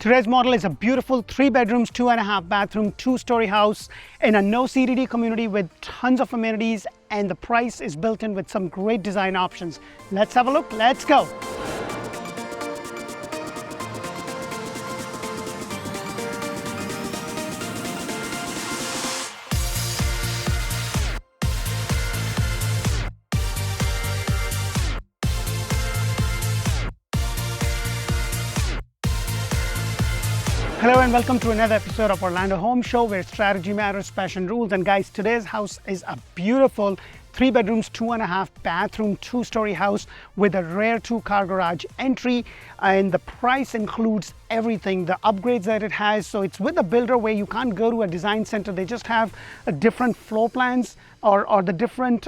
Today's model is a beautiful 3 bedrooms, 2.5 bathroom, 2-story house in a no CDD community with tons of amenities, and the price is built in with some great design options. Let's have a look. Let's go. Hello and welcome to another episode of Orlando Home Show, where strategy matters, passion rules. And guys, today's house is a beautiful 3 bedrooms, 2.5 bathroom, 2-story house with a rare 2-car garage entry, and the price includes everything, the upgrades that it has. So it's with a builder where you can't go to a design center. They just have different floor plans or the different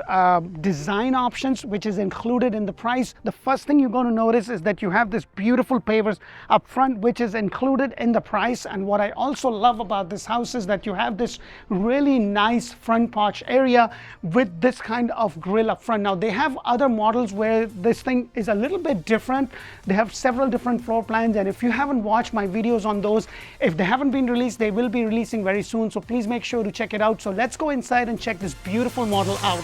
design options, which is included in the price. The first thing you're going to notice is that you have this beautiful pavers up front, which is included in the price. And what I also love about this house is that you have this really nice front porch area with this kind of grill up front. Now they have other models where this thing is a little bit different. They have several different floor plans, and if you haven't watched my videos on those, if they haven't been released, they will be releasing very soon, so please make sure to check it out. So let's go inside and check this beautiful model out.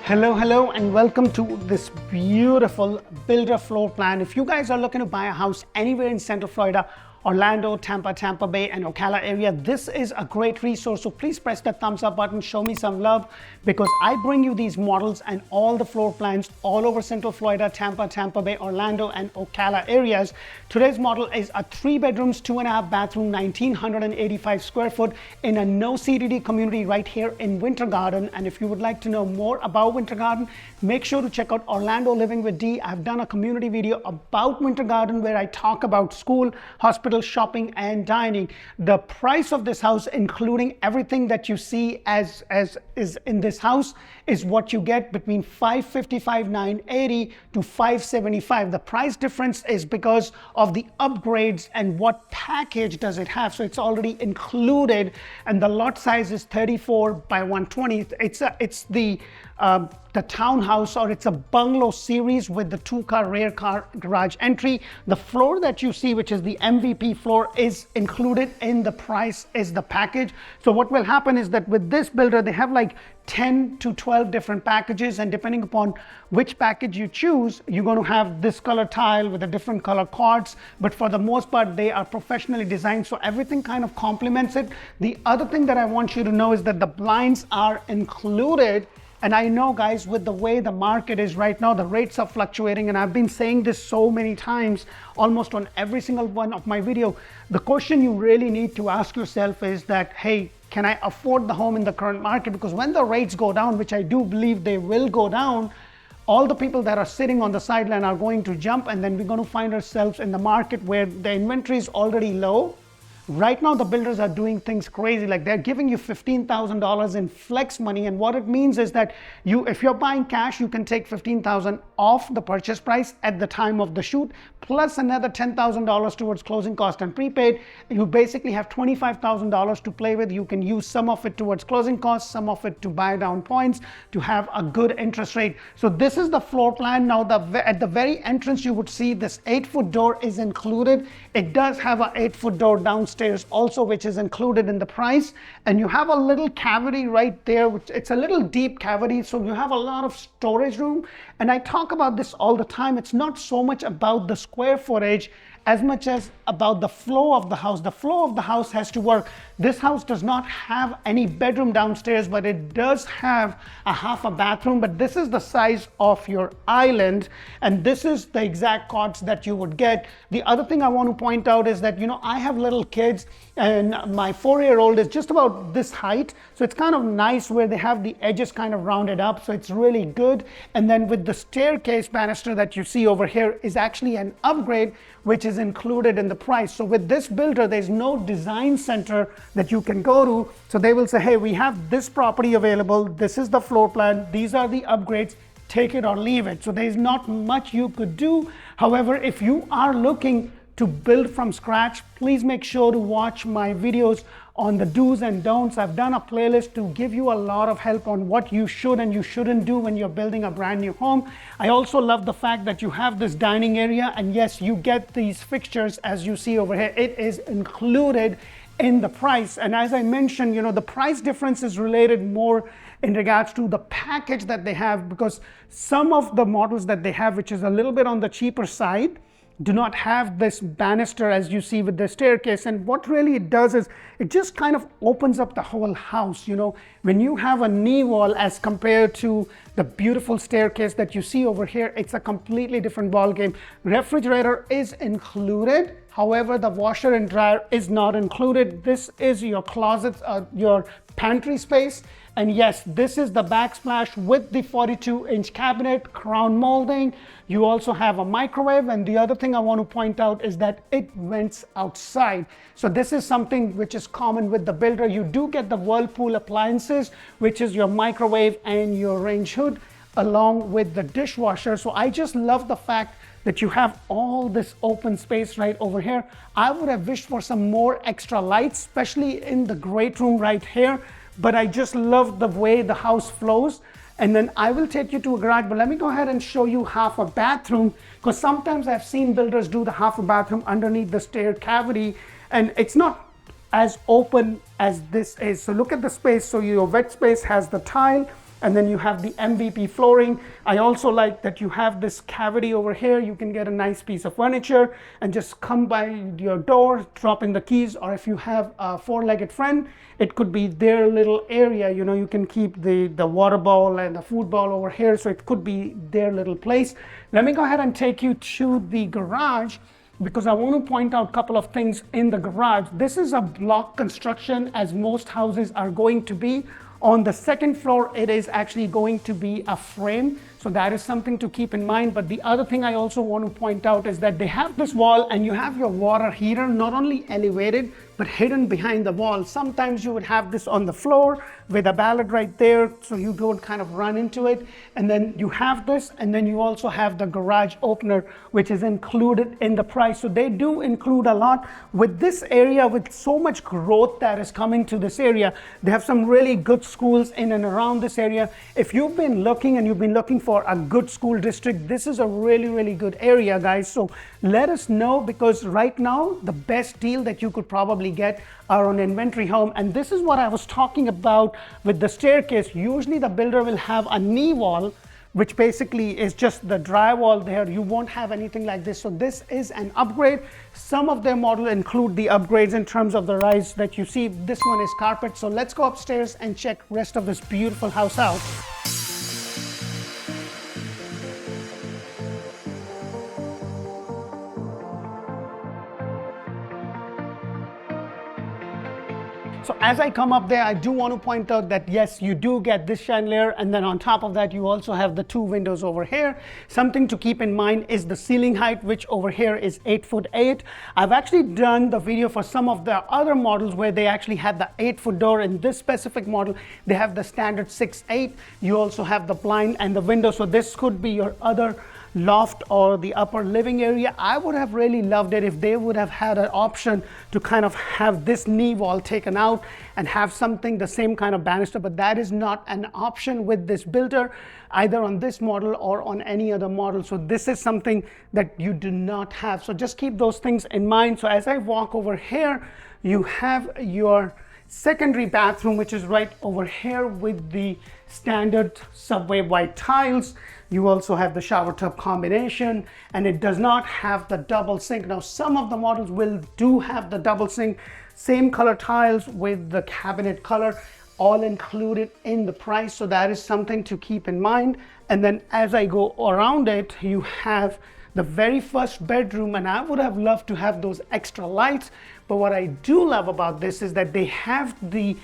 Hello and welcome to this beautiful builder floor plan. If you guys are looking to buy a house anywhere in Central Florida, Orlando, Tampa Bay, and Ocala area, this is a great resource. So please press the thumbs up button, show me some love, because I bring you these models and all the floor plans all over Central Florida, Tampa Bay, Orlando, and Ocala areas. Today's model is a 3 bedrooms, 2.5 bathroom, 1,985 square foot in a no CDD community right here in Winter Garden. And if you would like to know more about Winter Garden, make sure to check out Orlando Living with D. I've done a community video about Winter Garden where I talk about school, hospital, shopping, and dining. The price of this house, including everything that you see as is in this house, is what you get between $555,980 to $575. The price difference is because of the upgrades and what package does it have. So it's already included, and the lot size is 34 by 120. It's the townhouse, or it's a bungalow series with the 2-car rear car garage entry. The floor that you see, which is the MVP floor, is included in the price, is the package. So what will happen is that with this builder, they have like 10 to 12 different packages, and depending upon which package you choose, you're going to have this color tile with a different color quartz, but for the most part they are professionally designed, so everything kind of complements it. The other thing that I want you to know is that the blinds are included. And I know, guys, with the way the market is right now, the rates are fluctuating, and I've been saying this so many times, almost on every single one of my video. The question you really need to ask yourself is that, hey, can I afford the home in the current market? Because when the rates go down, which I do believe they will go down, all the people that are sitting on the sideline are going to jump, and then we're going to find ourselves in the market where the inventory is already low. Right now, the builders are doing things crazy, like they're giving you $15,000 in flex money. And what it means is that if you're buying cash, you can take $15,000 off the purchase price at the time of the shoot, plus another $10,000 towards closing cost and prepaid. You basically have $25,000 to play with. You can use some of it towards closing costs, some of it to buy down points, to have a good interest rate. So this is the floor plan. Now, at the very entrance, you would see this 8-foot door is included. It does have an 8-foot door downstairs also, which is included in the price, and you have a little cavity right there, which it's a little deep cavity, so you have a lot of storage room. And I talk about this all the time. It's not so much about the square footage as much as about the flow of the house. The flow of the house has to work. This house does not have any bedroom downstairs, but it does have a half a bathroom. But this is the size of your island, and this is the exact cots that you would get. The other thing I want to point out is that, I have little kids, and my 4-year-old is just about this height. So it's kind of nice where they have the edges kind of rounded up. So it's really good. And then with the staircase banister that you see over here is actually an upgrade, which is included in the price. So with this builder, there's no design center that you can go to. So they will say, hey, we have this property available. This is the floor plan. These are the upgrades. Take it or leave it. So there's not much you could do. However, if you are looking to build from scratch, please make sure to watch my videos on the do's and don'ts. I've done a playlist to give you a lot of help on what you should and you shouldn't do when you're building a brand new home. I also love the fact that you have this dining area, and yes, you get these fixtures as you see over here. It is included in the price. And as I mentioned, the price difference is related more in regards to the package that they have, because some of the models that they have, which is a little bit on the cheaper side, do not have this banister as you see with the staircase. And what really it does is it just kind of opens up the whole house. When you have a knee wall as compared to the beautiful staircase that you see over here, it's a completely different ball game. Refrigerator is included. However, the washer and dryer is not included. This is your closet, your pantry space. And yes, this is the backsplash with the 42-inch cabinet, crown molding. You also have a microwave. And the other thing I want to point out is that it vents outside. So this is something which is common with the builder. You do get the Whirlpool appliances, which is your microwave and your range hood, along with the dishwasher. So I just love the fact that you have all this open space right over here. I would have wished for some more extra lights, especially in the great room right here. But I just love the way the house flows. And then I will take you to a garage, but let me go ahead and show you half a bathroom, because sometimes I've seen builders do the half a bathroom underneath the stair cavity, and it's not as open as this is. So look at the space. So your wet space has the tile, and then you have the MVP flooring. I also like that you have this cavity over here. You can get a nice piece of furniture and just come by your door, drop in the keys, or if you have a four-legged friend, it could be their little area. You can keep the water bowl and the food bowl over here, so it could be their little place. Let me go ahead and take you to the garage, because I want to point out a couple of things in the garage. This is a block construction, as most houses are going to be. On the second floor, it is actually going to be a frame. So that is something to keep in mind. But the other thing I also want to point out is that they have this wall, and you have your water heater, not only elevated, but hidden behind the wall. Sometimes you would have this on the floor with a ballad right there, so you don't kind of run into it. And then you have this, and then you also have the garage opener, which is included in the price. So they do include a lot. With this area, with so much growth that is coming to this area, they have some really good schools in and around this area. If you've been looking and you've been looking for a good school district, this is a really, really good area, guys. So let us know, because right now, the best deal that you could probably get are on inventory home. And this is what I was talking about with the staircase. Usually the builder will have a knee wall, which basically is just the drywall there. You won't have anything like this. So this is an upgrade. Some of their models include the upgrades in terms of the rise that you see. This one is carpet. So let's go upstairs and check rest of this beautiful house out. So as I come up there, I do want to point out that yes, you do get this chandelier, and then on top of that, you also have the two windows over here. Something to keep in mind is the ceiling height, which over here is 8'8". I've actually done the video for some of the other models where they actually had the 8-foot door. In this specific model, they have the standard 6'8". You also have the blind and the window. So this could be your other loft or the upper living area. I would have really loved it if they would have had an option to kind of have this knee wall taken out and have something the same kind of banister, but that is not an option with this builder, either on this model or on any other model. So this is something that you do not have. So just keep those things in mind. So as I walk over here, you have your secondary bathroom, which is right over here with the standard subway white tiles. You also have the shower tub combination, and it does not have the double sink. Now, some of the models do have the double sink, same color tiles with the cabinet color, all included in the price. So that is something to keep in mind. And then as I go around it, you have the very first bedroom, and I would have loved to have those extra lights. But what I do love about this is that they have the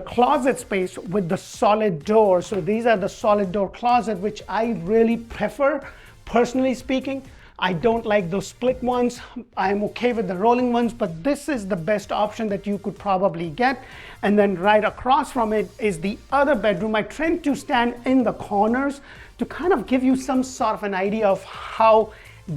closet space with the solid door. So these are the solid door closet, which I really prefer, personally speaking. I don't like those split ones. I'm okay with the rolling ones, but this is the best option that you could probably get. And then right across from it is the other bedroom. I tend to stand in the corners to kind of give you some sort of an idea of how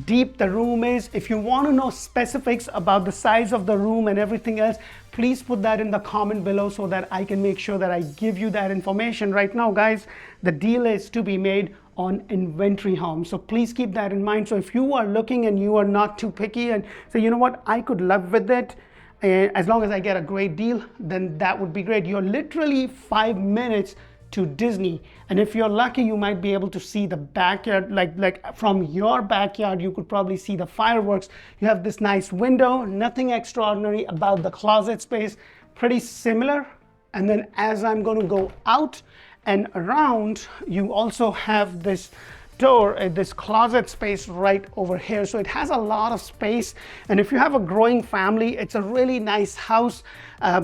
deep the room is. If you want to know specifics about the size of the room and everything else, please put that in the comment below so that I can make sure that I give you that information. Right now, guys, the deal is to be made on inventory homes, so please keep that in mind. So if you are looking and you are not too picky and say, you know what, I could live with it, as long as I get a great deal, then that would be great. You're literally 5 minutes to Disney, and if you're lucky, you might be able to see the backyard. Like from your backyard, you could probably see the fireworks. You have this nice window, nothing extraordinary about the closet space, pretty similar. And then as I'm going to go out and around, you also have this door, this closet space right over here. So it has a lot of space, and if you have a growing family, it's a really nice house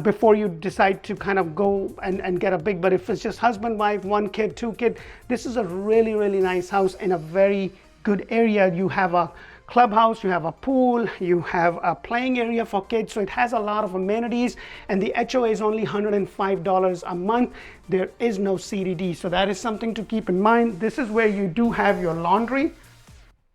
before you decide to kind of go and get a big. But if it's just husband, wife, 1 kid, 2 kid, this is a really, really nice house in a very good area. You have a clubhouse, you have a pool, you have a playing area for kids, so it has a lot of amenities, and the HOA is only $105 a month. There is no CDD, so that is something to keep in mind. This is where you do have your laundry.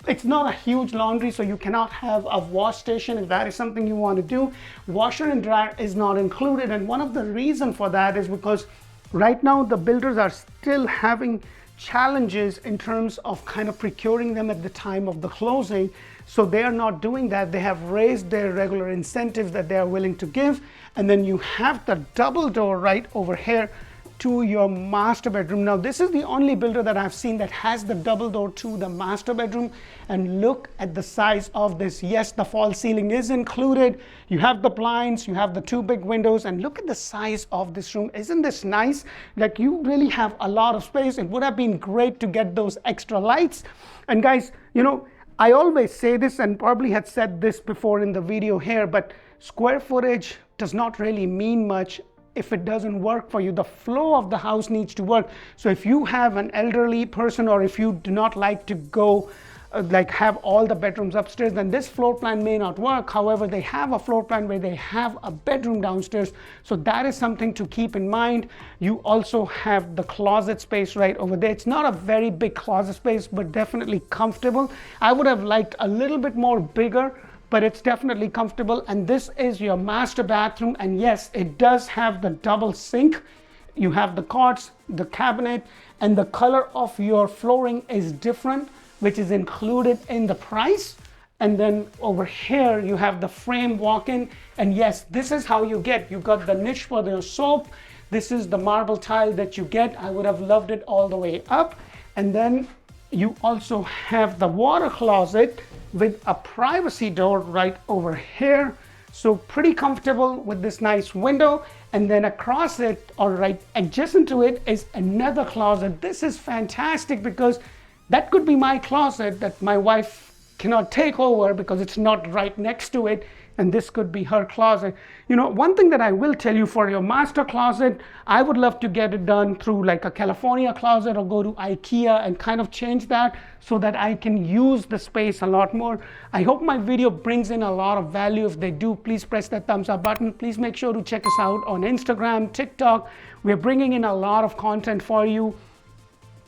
It's not a huge laundry, so you cannot have a wash station if that is something you want to do. Washer and dryer is not included, and one of the reasons for that is because right now the builders are still having challenges in terms of kind of procuring them at the time of the closing. So they are not doing that. They have raised their regular incentives that they are willing to give. And then you have the double door right over here to your master bedroom. Now, this is the only builder that I've seen that has the double door to the master bedroom. And look at the size of this. Yes, the false ceiling is included. You have the blinds, you have the 2 big windows, and look at the size of this room. Isn't this nice? Like, you really have a lot of space. It would have been great to get those extra lights. And guys, you know, I always say this, and probably had said this before in the video here, but square footage does not really mean much if it doesn't work for you. The flow of the house needs to work. So if you have an elderly person, or if you do not like to go like have all the bedrooms upstairs, then this floor plan may not work. However, they have a floor plan where they have a bedroom downstairs, so that is something to keep in mind. You also have the closet space right over there. It's not a very big closet space, but definitely comfortable. I would have liked a little bit more bigger, but it's definitely comfortable. And this is your master bathroom, and yes, it does have the double sink. You have the quartz, the cabinet, and the color of your flooring is different, which is included in the price. And then over here you have the frame walk-in, and yes, this is how you got the niche for the soap. This is the marble tile that you get. I would have loved it all the way up. And then you also have the water closet with a privacy door right over here. So pretty comfortable with this nice window. And then across it, or right adjacent to it, is another closet. This is fantastic because that could be my closet that my wife cannot take over because it's not right next to it, and this could be her closet. You know, one thing that I will tell you, for your master closet, I would love to get it done through like a California closet, or go to IKEA and kind of change that so that I can use the space a lot more. I hope my video brings in a lot of value. If they do, please press that thumbs up button. Please make sure to check us out on Instagram, TikTok. We're bringing in a lot of content for you.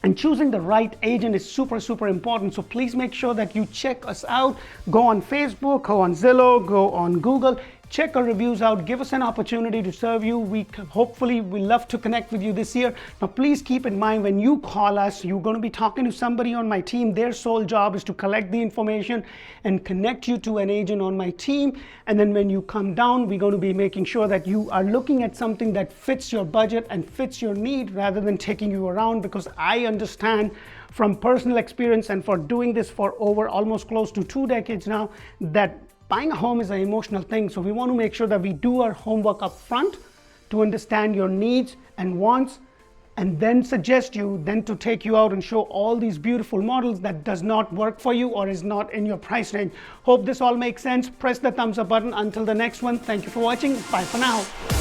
And choosing the right agent is super, super important. So please make sure that you check us out. Go on Facebook, go on Zillow, go on Google. Check our reviews out. Give us an opportunity to serve you. We love to connect with you this year. Now, please keep in mind, when you call us, you're going to be talking to somebody on my team. Their sole job is to collect the information and connect you to an agent on my team. And then when you come down, we're going to be making sure that you are looking at something that fits your budget and fits your need, rather than taking you around. Because I understand from personal experience, and for doing this for over almost close to 2 decades now, that buying a home is an emotional thing. So we want to make sure that we do our homework up front to understand your needs and wants, and then suggest you then to take you out and show all these beautiful models that does not work for you or is not in your price range. Hope this all makes sense. Press the thumbs up button. Until the next one, thank you for watching. Bye for now.